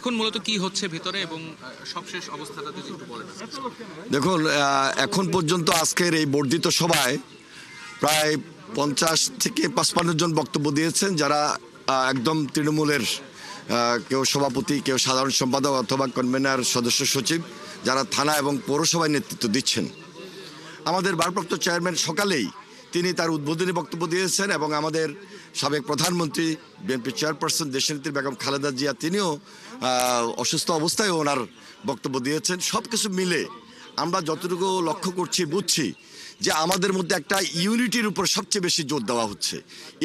এখন মূলত কি হচ্ছে ভিতরে এবং সবশেষ অবস্থাটা যদি একটু বলেন। দেখুন, এখন পর্যন্ত আজকের এই বর্ধিত সভায় প্রায় 50 থেকে 55 জন বক্তব্য দিয়েছেন, যারা একদম তৃণমূলের কেউ সভাপতি, কেউ সাধারণ সম্পাদক অথবা কনভেনার, সদস্য সচিব, যারা থানা এবং পৌরসভায় নেতৃত্ব দিচ্ছেন। আমাদের ভারপ্রাপ্ত চেয়ারম্যান সকালেই তিনি তার উদ্বোধনী বক্তব্য দিয়েছেন এবং আমাদের সাবেক প্রধানমন্ত্রী বিএনপি চেয়ারপারসন দেশনেত্রী বেগম খালেদা জিয়া তিনিও অসুস্থ অবস্থায় ওনার বক্তব্য দিয়েছেন। সব কিছু মিলে আমরা যতটুকু লক্ষ্য করছি, বুঝছি যে আমাদের মধ্যে একটা ইউনিটির উপর সবচেয়ে বেশি জোর দেওয়া হচ্ছে।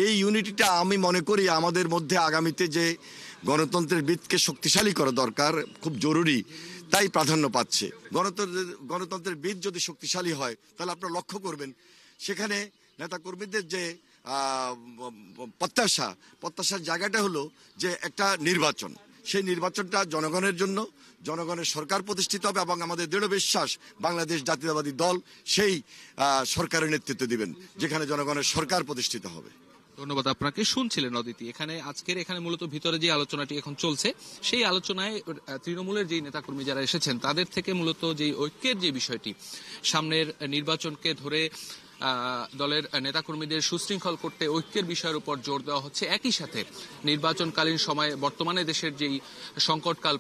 এই ইউনিটিটা আমি মনে করি আমাদের মধ্যে আগামীতে যে গণতন্ত্রের ভিতকে শক্তিশালী করা দরকার, খুব জরুরি, তাই প্রাধান্য পাচ্ছে। গণতন্ত্রের ভিত যদি শক্তিশালী হয় তাহলে আপনারা লক্ষ্য করবেন সেখানে নেতাকর্মীদের যে প্রত্যাশার জায়গাটা হলো যে একটা নির্বাচন, সেই নির্বাচনটা জনগণের জন্য, জনগণের সরকার প্রতিষ্ঠিত হবে এবং আমাদের দৃঢ় বিশ্বাস বাংলাদেশ জাতীয়তাবাদী দল সেই সরকারের নেতৃত্ব দিবেন যেখানে জনগণের সরকার প্রতিষ্ঠিত হবে। ধন্যবাদ আপনাকে। শুনছিলেন অদিতি, এখানে মূলত ভিতরে যে আলোচনাটি এখন চলছে সেই আলোচনায় তৃণমূলের যে নেতাকর্মী যারা এসেছেন তাদের থেকে মূলত যে ঐক্যের যে বিষয়টি, সামনের নির্বাচনকে ধরে দলের নেতাকর্মীদের সুশৃঙ্খল করতে ঐক্যের বিষয়ের উপর জোর দেওয়া হচ্ছে। একই সাথে নির্বাচনকালীন সময়ে বর্তমানে দেশের যেই সংকটকাল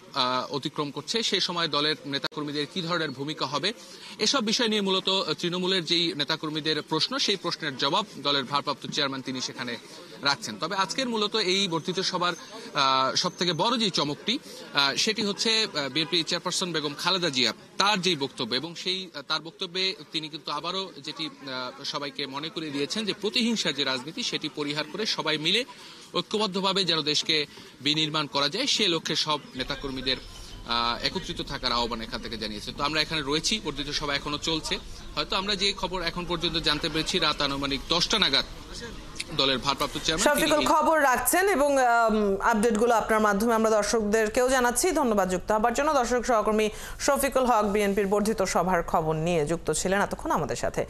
অতিক্রম করছে সেই সময় দলের নেতাকর্মীদের কি ধরনের ভূমিকা হবে, এসব বিষয় নিয়ে মূলত তৃণমূলের যেই নেতাকর্মীদের প্রশ্ন, সেই প্রশ্নের জবাব দলের ভারপ্রাপ্ত চেয়ারম্যান তিনি সেখানে রাখছেন। তবে আজকের মূলত এই বর্ধিত সভার সব থেকে বড় যে চমকটি সেটি হচ্ছে বিএনপি চেয়ারপারসন বেগম খালেদা জিয়া তার যেই বক্তব্য, এবং সেই তার বক্তব্যে তিনি কিন্তু আবারও যেটি সবাইকে মনে করিয়ে দিয়েছেন যে প্রতিহিংসার যে রাজনীতি সেটি পরিহার করে সবাই মিলে ঐক্যবদ্ধভাবে যেন দেশকে বিনির্মাণ করা যায় সে লক্ষ্যে সব নেতাকর্মীদের একত্রিত থাকার আহ্বান এখান থেকে জানিয়েছে। তো আমরা এখানে রয়েছি, বর্ধিত সভা এখনো চলছে। হয়তো আমরা যে খবর এখন পর্যন্ত জানতে পেরেছি রাত আনুমানিক 10টা নাগাদ দলের ভারপ্রাপ্ত চেয়ারম্যান শফিকুল খবর রাখছেন এবং আপডেটগুলো আপনার মাধ্যমে আমরা দর্শকদেরকেও জানাচ্ছি। ধন্যবাদ যুক্ত হবার জন্য। দর্শক সহকর্মী শফিকুল হক বিএনপির বর্ধিত সভার খবর নিয়ে যুক্ত ছিলেন এতক্ষণ আমাদের সাথে।